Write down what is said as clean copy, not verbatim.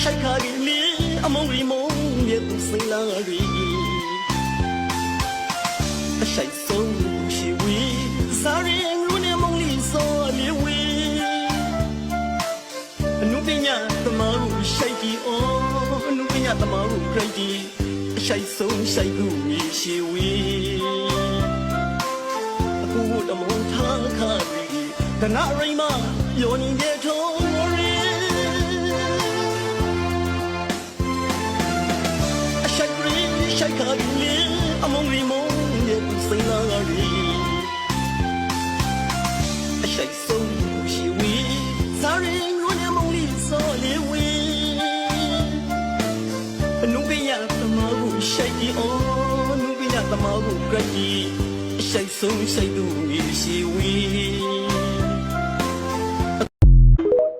ရှိုက်ခါကြီးလေအမုံရီမုံရဲ့ဦးစိန်လာရီအရှိုက်ဆုံးရှိဝီစားရင်ရူနေမုံလီစောလီဝီအနုပညာတမရူရှိုက်ကြီးအော်အနုပညာတမရူခရိုက်ကြီးအရှိုက်ဆုံးရှိုက်ကူရှိဝီအခုတမောထားခါရီကနာရိမယောနီရဲ့ထုံးရီရှိုက်ခါကြီးလေအမုံရီမုံရဲ့စိန်လာရီအရှိုက်ဆုံးရှိဝီစားရင်ရူနေမုံလီစောလေဝီအနုပညာတမဟုရှိုက်ကြီးအော်အနုပညာတမဟုကြကြီးအရှိုက်ဆုံးရှိုက်သူရှိဝီ